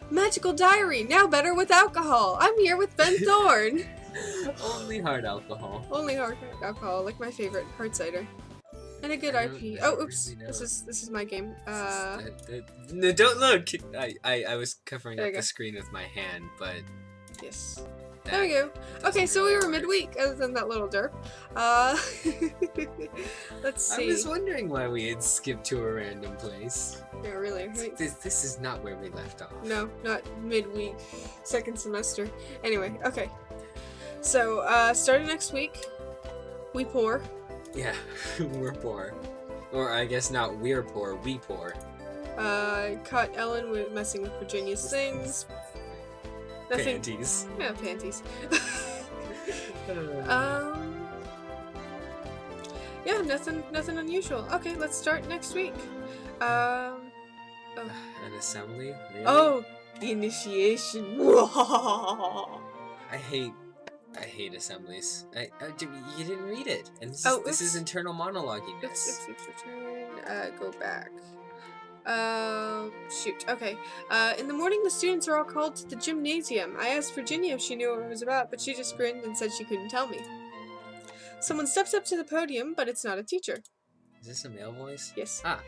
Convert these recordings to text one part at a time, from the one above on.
Magical diary, now better with alcohol. I'm here with Ben Thorne. Only hard alcohol. Only hard alcohol, like my favorite, hard cider. And a good IP. Oh, oops. This is my game. No, don't look. I was covering There up you go. the screen with my hand, but Yes. There we go. Okay, so we were midweek, other than that little derp. Let's see. I was wondering why we had skipped to a random place. Yeah, really. Right? This is not where we left off. No, not midweek. Second semester. Anyway, okay. So, starting next week, we pour. Yeah, we're poor. Or I guess not we're poor, we poor. Caught Ellen with messing with Virginia's things. Nothing. Panties. Yeah, panties. Yeah, nothing unusual. Okay, let's start next week. Oh. An assembly? Really? Oh, the initiation. I hate assemblies. You didn't read it, and this is internal monologuing. Oops, return. Go back. Shoot. Okay. In the morning, the students are all called to the gymnasium. I asked Virginia if she knew what it was about, but she just grinned and said she couldn't tell me. Someone steps up to the podium, but it's not a teacher. Is this a male voice? Yes. Ah.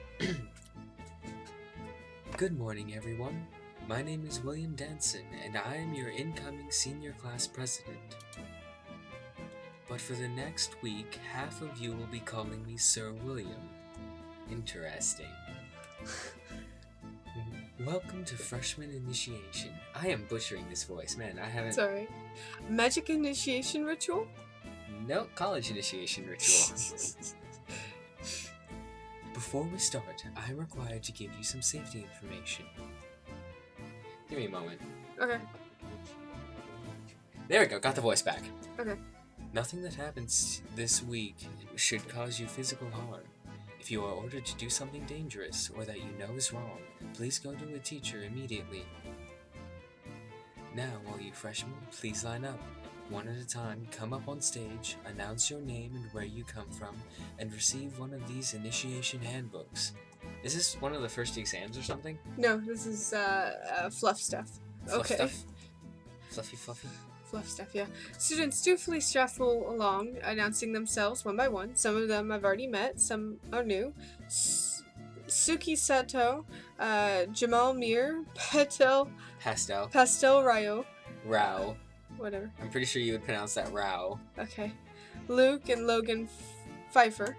Good morning, everyone. My name is William Danson, and I am your incoming senior class president. But for the next week, half of you will be calling me Sir William. Interesting. Welcome to freshman initiation. I am butchering this voice, man. I haven't. Sorry. Magic initiation ritual? No, college initiation ritual. Before we start, I am required to give you some safety information. Give me a moment. Okay. There we go, got the voice back. Okay. Nothing that happens this week should cause you physical harm. If you are ordered to do something dangerous or that you know is wrong, please go to a teacher immediately. Now, all you freshmen, please line up. One at a time, come up on stage, announce your name and where you come from, and receive one of these initiation handbooks. Is this one of the first exams or something? No, this is, fluff stuff. Fluff Okay. stuff? Fluffy? Fluff stuff, yeah. Students dutifully shuffle along, announcing themselves one by one. Some of them I've already met, some are new. Suki Sato, Jamal Mir, Pastel Rayo. Rao. Whatever. I'm pretty sure you would pronounce that Rao. Okay. Luke and Logan Pfeiffer.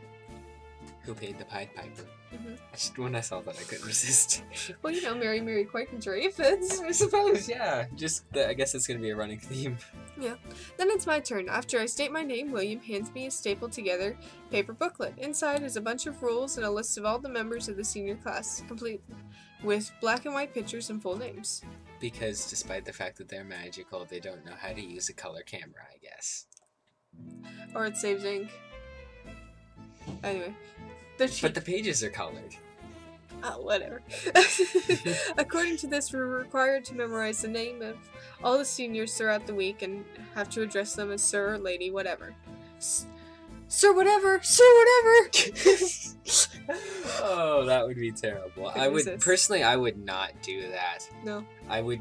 Who paid the Pied Piper. Mm-hmm. When I saw that, I couldn't resist. Well, you know, Mary Quake and Dre fits. I suppose, yeah. I guess it's gonna be a running theme. Yeah. Then it's my turn. After I state my name, William hands me a stapled together paper booklet. Inside is a bunch of rules and a list of all the members of the senior class, complete with black and white pictures and full names. Because despite the fact that they're magical, they don't know how to use a color camera, I guess. Or it saves ink. Anyway. But the pages are colored. Oh, whatever. According to this, we're required to memorize the name of all the seniors throughout the week and have to address them as sir or lady, whatever. Sir whatever! Sir whatever! Oh, that would be terrible. I would not do that. No. I would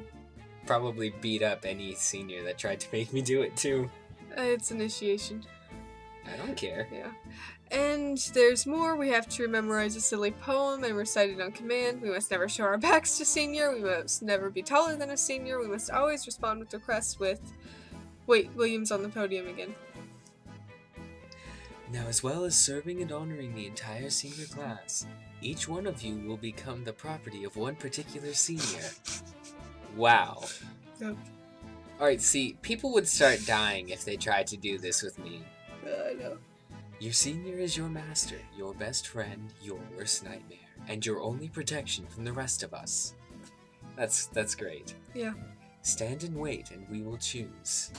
probably beat up any senior that tried to make me do it too. It's initiation. I don't care. Yeah. And there's more. We have to memorize a silly poem and recite it on command. We must never show our backs to senior. We must never be taller than a senior. We must always respond with requests with... Wait, William's on the podium again. Now, as well as serving and honoring the entire senior class, each one of you will become the property of one particular senior. Wow. Yep. Alright, see, people would start dying if they tried to do this with me. I know. Your senior is your master, your best friend, your worst nightmare, and your only protection from the rest of us. That's great. Yeah. Stand and wait, and we will choose.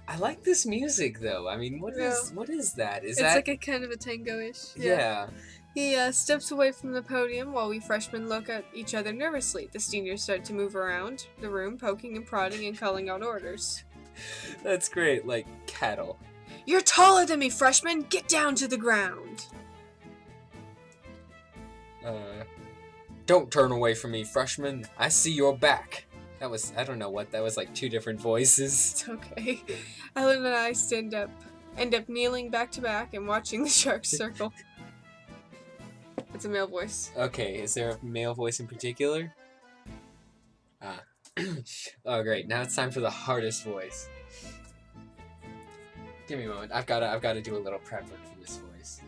I like this music, though. I mean, what is that? It's like a kind of a tango-ish. Yeah. He steps away from the podium while we freshmen look at each other nervously. The seniors start to move around the room, poking and prodding and calling out orders. That's great, like cattle. You're taller than me, freshman! Get down to the ground! Don't turn away from me, freshman. I see your back. That was, I don't know what, that was like two different voices. It's okay. Ellen and I end up kneeling back to back and watching the sharks circle. It's a male voice. Okay, is there a male voice in particular? Oh great, now it's time for the hardest voice. Give me a moment. I've gotta do a little prep work for this voice.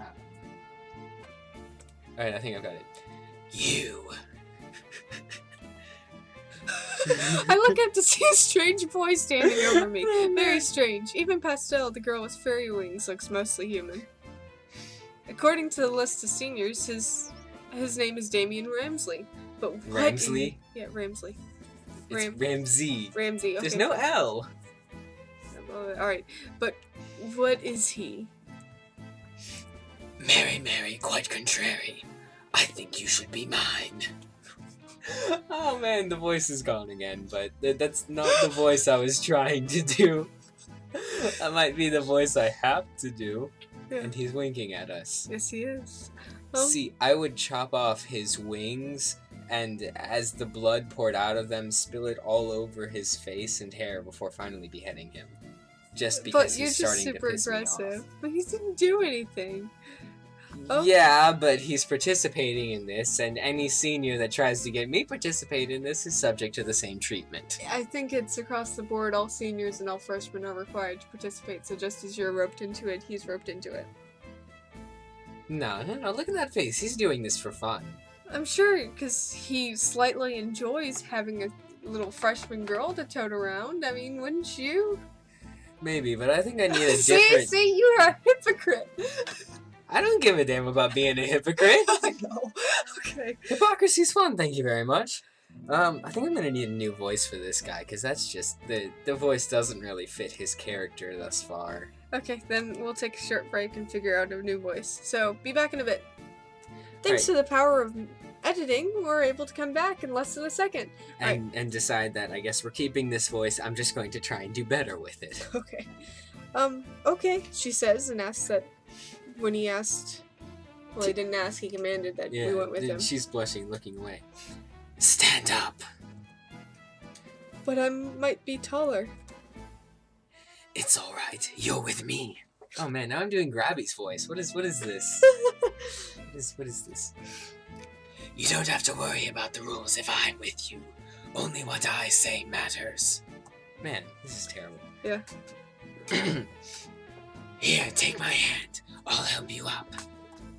Alright, I think I've got it. You. I look up to see a strange boy standing over me. Very strange. Even Pastel, the girl with furry wings, looks mostly human. According to the list of seniors, his name is Damian Ramsley. But what Ramsley? Yeah, Ramsley. It's Ramsey. Ramsey, okay. There's no L. Alright, but what is he? Mary, quite contrary. I think you should be mine. Oh man, the voice is gone again, but that's not the voice I was trying to do. That might be the voice I have to do. Yeah. And he's winking at us. Yes, he is. See, I would chop off his wings, and as the blood poured out of them, spill it all over his face and hair before finally beheading him. Just because he's starting to piss me off. But you're just super aggressive. But he didn't do anything. Oh. Yeah, but he's participating in this, and any senior that tries to get me participate in this is subject to the same treatment. I think it's across the board. All seniors and all freshmen are required to participate, so just as you're roped into it, he's roped into it. No, look at that face. He's doing this for fun. I'm sure, because he slightly enjoys having a little freshman girl to tote around. I mean, wouldn't you? Maybe, but I think I need a different... See, you're a hypocrite! I don't give a damn about being a hypocrite. I know. Okay. Hypocrisy's fun, thank you very much. I think I'm gonna need a new voice for this guy, because that's just... The voice doesn't really fit his character thus far. Okay, then we'll take a short break and figure out a new voice. So, be back in a bit. Thanks to the power of editing, we're able to come back in less than a second. And decide that I guess we're keeping this voice, I'm just going to try and do better with it. Okay. Okay, she says, and asks that when he asked... Well, he didn't ask, he commanded that we went with him. She's blushing, looking away. Stand up. But I might be taller. It's alright, you're with me. Oh man, now I'm doing Grabby's voice. What is this? What is this? You don't have to worry about the rules if I'm with you. Only what I say matters. Man, this is terrible. Yeah. Here, take my hand. I'll help you up.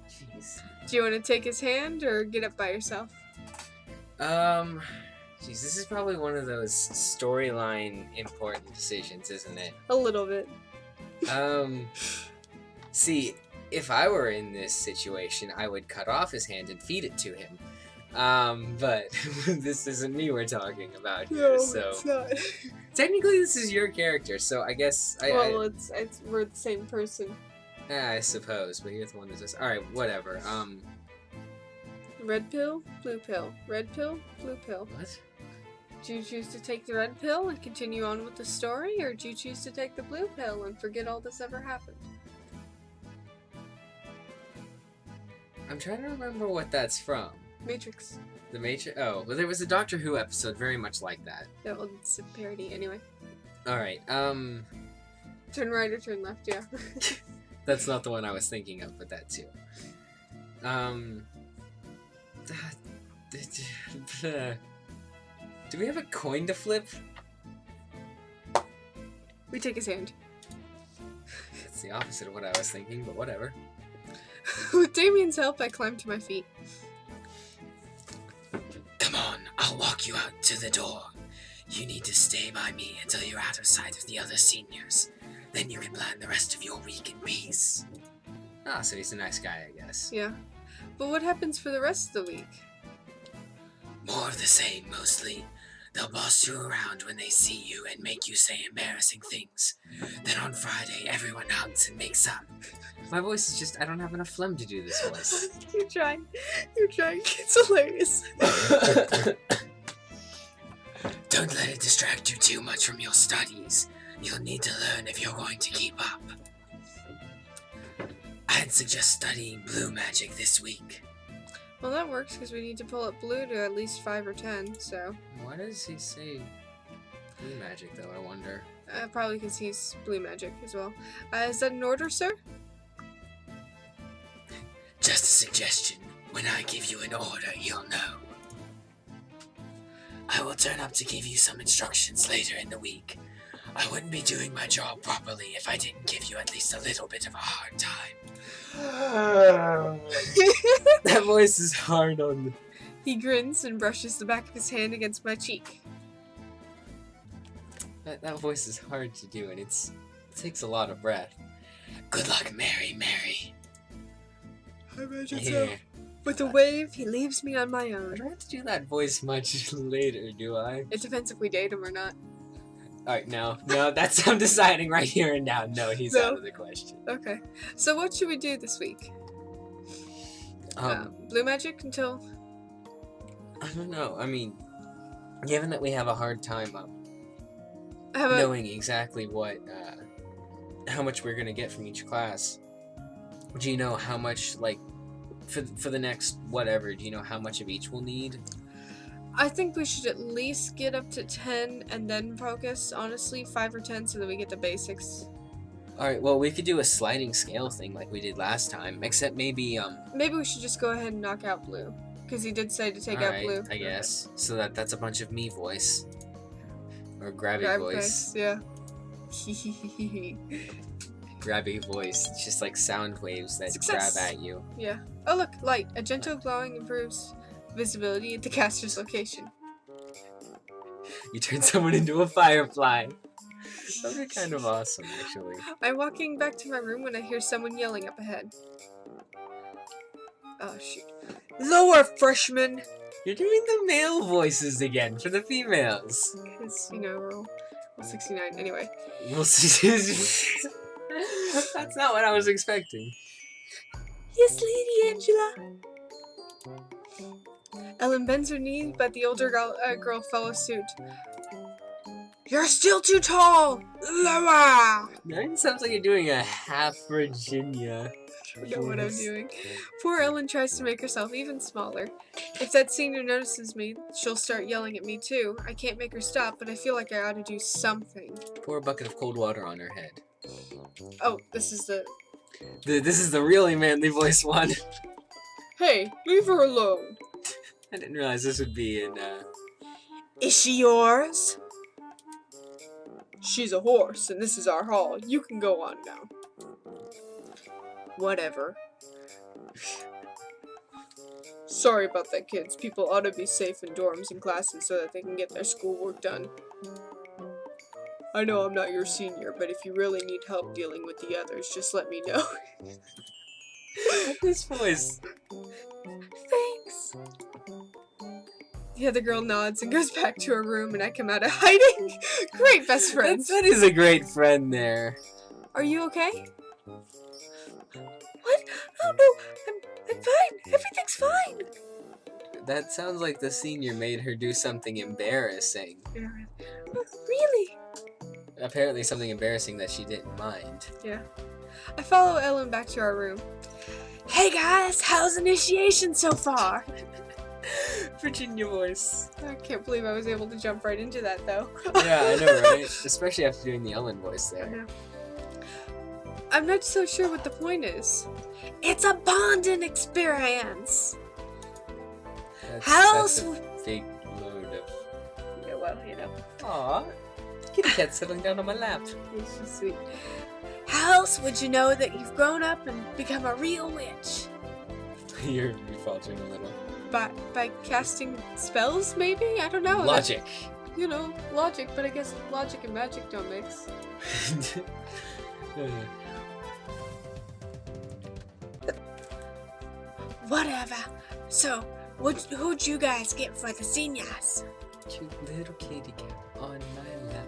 Jeez. Do you want to take his hand or get up by yourself? Jeez, this is probably one of those storyline important decisions, isn't it? A little bit. See, if I were in this situation, I would cut off his hand and feed it to him. But this isn't me we're talking about here, so... it's not. Technically, this is your character, so I guess we're the same person. I suppose, but you're the one that says... Alright, whatever, Red pill, blue pill. Red pill, blue pill. What? Do you choose to take the red pill and continue on with the story, or do you choose to take the blue pill and forget all this ever happened? I'm trying to remember what that's from. Matrix. The Matrix? Oh, well there was a Doctor Who episode very much like that. Yeah, well, it's a parody anyway. Alright, Turn right or turn left, yeah. That's not the one I was thinking of, but that too. Do we have a coin to flip? We take his hand. That's the opposite of what I was thinking, but whatever. With Damien's help, I climb to my feet. Come on, I'll walk you out to the door. You need to stay by me until you're out of sight of the other seniors. Then you can plan the rest of your week in peace. Ah, so he's a nice guy, I guess. Yeah. But what happens for the rest of the week? More of the same, mostly. They'll boss you around when they see you and make you say embarrassing things. Then on Friday, everyone hugs and makes up. My voice is just, I don't have enough phlegm to do this voice. You're trying. It's hilarious. Don't let it distract you too much from your studies. You'll need to learn if you're going to keep up. I'd suggest studying blue magic this week. Well, that works because we need to pull up blue to at least 5 or 10, so... Why does he say blue magic, though, I wonder? Probably because he's blue magic as well. Is that an order, sir? Just a suggestion. When I give you an order, you'll know. I will turn up to give you some instructions later in the week. I wouldn't be doing my job properly if I didn't give you at least a little bit of a hard time. That voice is hard on the... He grins and brushes the back of his hand against my cheek. That voice is hard to do, and it takes a lot of breath. Good luck, Mary. I imagine Here. so. With a wave, he leaves me on my I own. don't have to do that voice much later, do I? It depends if we date him or not. Alright, no, that's I'm deciding right here and now. No, he's No. out of the question. Okay. So what should we do this week? Blue magic until... I don't know. I mean, given that we have a hard time How about... knowing exactly what, how much we're gonna get from each class, do you know how much, like, for the next whatever, do you know how much of each we'll need? I think we should at least get up to 10 and then focus, honestly, 5 or 10 so that we get the basics. Alright, well, we could do a sliding scale thing like we did last time, except maybe, Maybe we should just go ahead and knock out blue. Because he did say to take out alright, blue. I guess. So that's a bunch of me voice. Or grabby Grab voice. face, yeah. Grabby voice. It's just like sound waves that Success. grab at you. Yeah. Oh look, light. A gentle glowing improves visibility at the caster's location. You turn someone into a firefly. That'd be kind of awesome, actually. I'm walking back to my room when I hear someone yelling up ahead. Oh shoot. Lower, freshman! You're doing the male voices again for the females. Because, you know, we're all 69. Anyway. We'll see. That's not what I was expecting. Yes, Lady Angela! Ellen bends her knee, but the older girl follows suit. You're still too tall! Lower! That sounds like you're doing a half Virginia. I don't know what I'm doing. Poor Ellen tries to make herself even smaller. If that senior notices me, she'll start yelling at me too. I can't make her stop, but I feel like I ought to do something. Pour a bucket of cold water on her head. Oh, this is the... This is the really manly voice one. Hey, leave her alone. I didn't realize this would be in, Is she yours? She's a horse, and this is our hall. You can go on now. Whatever. Sorry about that, kids. People ought to be safe in dorms and classes so that they can get their schoolwork done. I know I'm not your senior, but if you really need help dealing with the others, just let me know. this voice. Thanks. The other girl nods and goes back to her room, and I come out of hiding. Great best friends. That is a great friend there. Are you okay? What? Oh no, I'm fine. Everything's fine. That sounds like the senior made her do something embarrassing. Really? Apparently something embarrassing that she didn't mind. Yeah. I follow Ellen back to our room. Hey guys, how's initiation so far? Virginia voice. I can't believe I was able to jump right into that though. Yeah, I know, right? Especially after doing the Ellen voice I there. know. I'm not so sure what the point is. It's a bonding experience. That's a big load of... Yeah, well, you know. Aw, kitty cat settling down on my lap. It's just sweet. How else would you know that you've grown up and become a real witch? You're faltering a little. By casting spells, maybe? I don't know. Logic. You know, logic, but I guess logic and magic don't mix. Whatever. So, who'd you guys get for the seniors? Cute little kitty cat on my lap.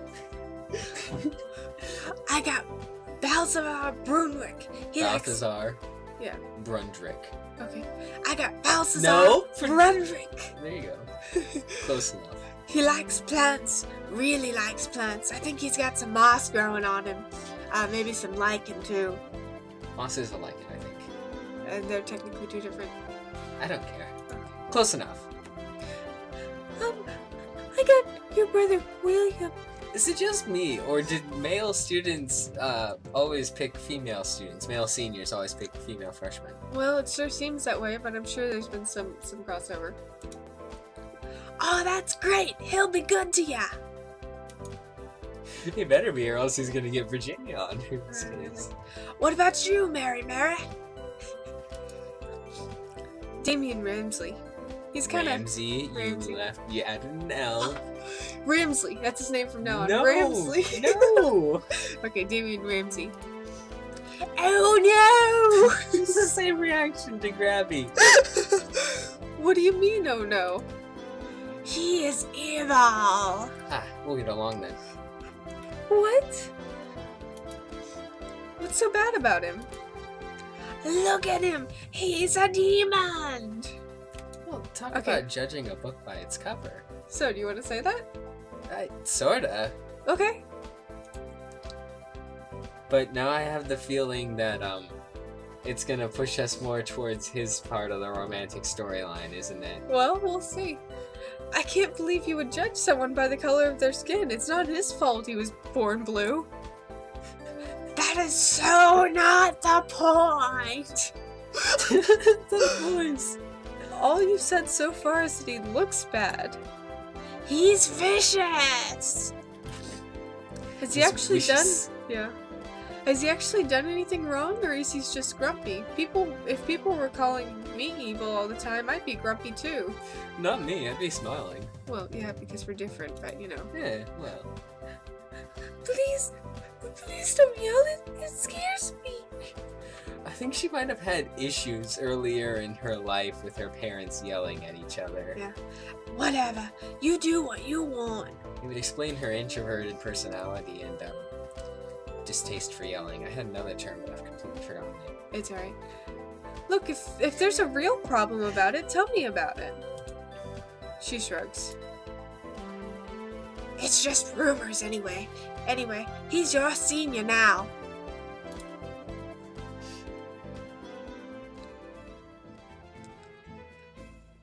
I got Balthazar Brunwick. Balthazar. Yeah. Brundrick. Okay. I got Balthazar No. Brunwick. There you go. Close enough. He likes plants. Really likes plants. I think he's got some moss growing on him. Maybe some lichen too. Moss is a lichen, I think. And they're technically two different. I don't care. Close enough. I got your brother William. Is it just me, or did male students always pick female students? Male seniors always pick female freshmen? Well, it sure seems that way, but I'm sure there's been some crossover. Oh, that's great! He'll be good to ya! He better be, or else he's gonna get Virginia on his case. What about you, Mary? Damian Ramsley. He's kind of... Ramsey, you added an L. Ramsley, that's his name from now on. No, Ramsley. no! Okay, Damian Ramsey. Oh no! It's the same reaction to Grabby. What do you mean, oh no? He is evil. Ah, we'll get along then. What? What's so bad about him? Look at him! He's a demon! Well, talk Okay. about judging a book by its cover. So, do you want to say that? Sorta. Okay. But now I have the feeling that, it's gonna push us more towards his part of the romantic storyline, isn't it? Well, we'll see. I can't believe you would judge someone by the color of their skin. It's not his fault he was born blue. That is so not the point! The voice. All you've said so far is that he looks bad. He's vicious! Has he He's actually vicious. done... Yeah. Has he actually done anything wrong, or is he just grumpy? If people were calling me evil all the time, I'd be grumpy too. Not me, I'd be smiling. Well, yeah, because we're different, but you know. Yeah, well. Please don't yell, it scares me. I think she might have had issues earlier in her life with her parents yelling at each other. Yeah. Whatever, you do what you want. It would explain her introverted personality and, distaste for yelling. I had another term, but I've completely forgotten it. It's alright. Look, if there's a real problem about it, tell me about it. She shrugs. It's just rumors anyway. Anyway, he's your senior now.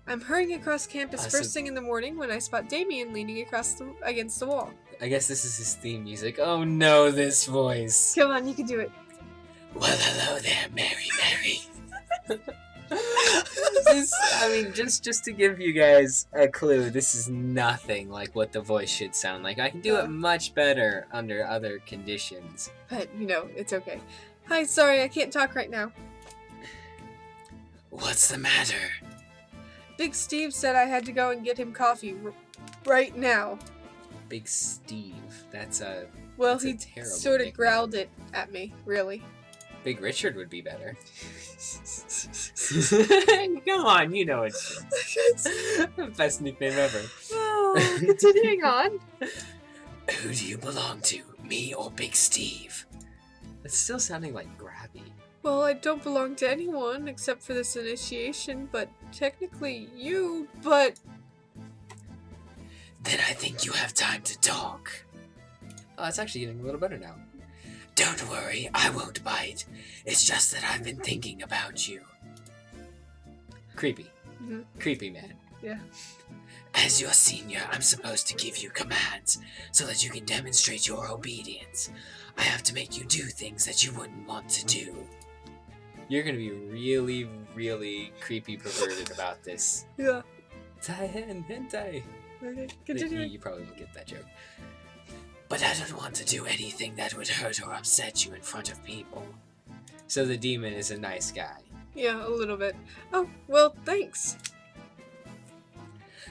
I'm hurrying across campus first thing in the morning when I spot Damien leaning against the wall. I guess this is his theme music. Oh no, this voice. Come on, you can do it. Well, hello there, Mary. Just to give you guys a clue, this is nothing like what the voice should sound like. I can do it much better under other conditions. But, you know, it's okay. Hi, sorry, I can't talk right now. What's the matter? Big Steve said I had to go and get him coffee right now. Big Steve. That's a Well, that's a he terrible sort of nickname. growled it at me, really. Big Richard would be better. Come on, you know it's best nickname ever. Oh, continuing on. Who do you belong to, me or Big Steve? It's still sounding like Grabby. Well, I don't belong to anyone except for this initiation, but technically you, but... Then I think you have time to talk. Oh, it's actually getting a little better now. Don't worry, I won't bite. It's just that I've been thinking about you. Creepy. Mhm. Creepy man. Yeah. As your senior, I'm supposed to give you commands so that you can demonstrate your obedience. I have to make you do things that you wouldn't want to do. You're gonna be really, really creepy perverted about this. Yeah. Hentai. Okay, continuing. You probably won't get that joke. But I don't want to do anything that would hurt or upset you in front of people. So the demon is a nice guy. Yeah, a little bit. Oh, well, thanks.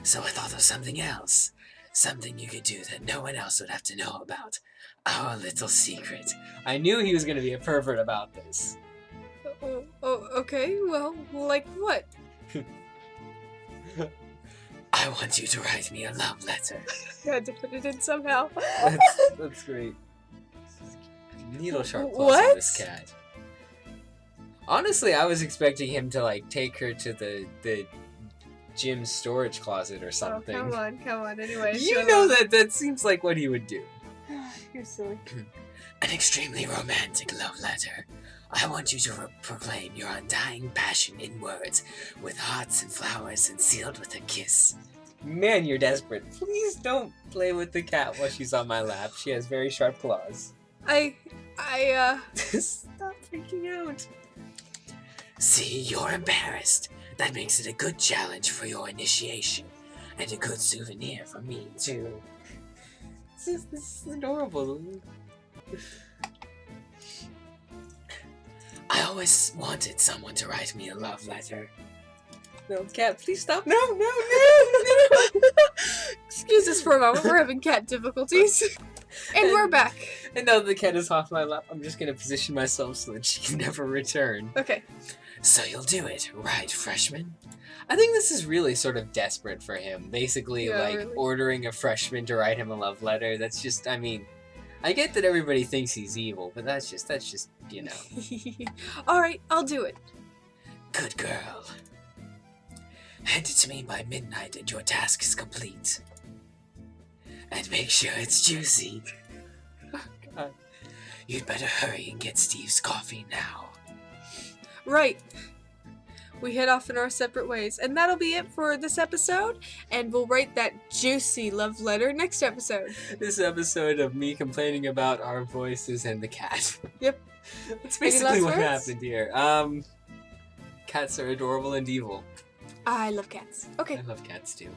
So I thought of something else. Something you could do that no one else would have to know about. Our little secret. I knew he was gonna be a pervert about this. Oh, okay, well, like what? I want you to write me a love letter. I had to put it in somehow. That's great. Needle sharp claws What? on this cat. Honestly, I was expecting him to like take her to the gym's storage closet or something. Oh, come on, anyway. You know that seems like what he would do. You're silly. An extremely romantic love letter. I want you to proclaim your undying passion in words, with hearts and flowers and sealed with a kiss. Man, you're desperate. Please don't play with the cat while she's on my lap. She has very sharp claws. Stop freaking out. See, you're embarrassed. That makes it a good challenge for your initiation, and a good souvenir for me, too. This is adorable. I always wanted someone to write me a love letter. No, cat, please stop. No. Excuse us for a moment. We're having cat difficulties. And we're back. And now the cat is off my lap, I'm just going to position myself so that she can never return. Okay. So you'll do it, right, freshman? I think this is really sort of desperate for him. Basically, Yeah, like, really. ordering a freshman to write him a love letter. That's just, I mean, I get that everybody thinks he's evil, but that's just, you know. Alright, I'll do it. Good girl. Hand it to me by midnight and your task is complete. And make sure it's juicy. God. You'd better hurry and get Steve's coffee now. Right. We head off in our separate ways. And that'll be it for this episode. And we'll write that juicy love letter next episode. This episode of me complaining about our voices and the cat. Yep. That's Any basically last what words? happened here. Cats are adorable and evil. I love cats. Okay. I love cats too.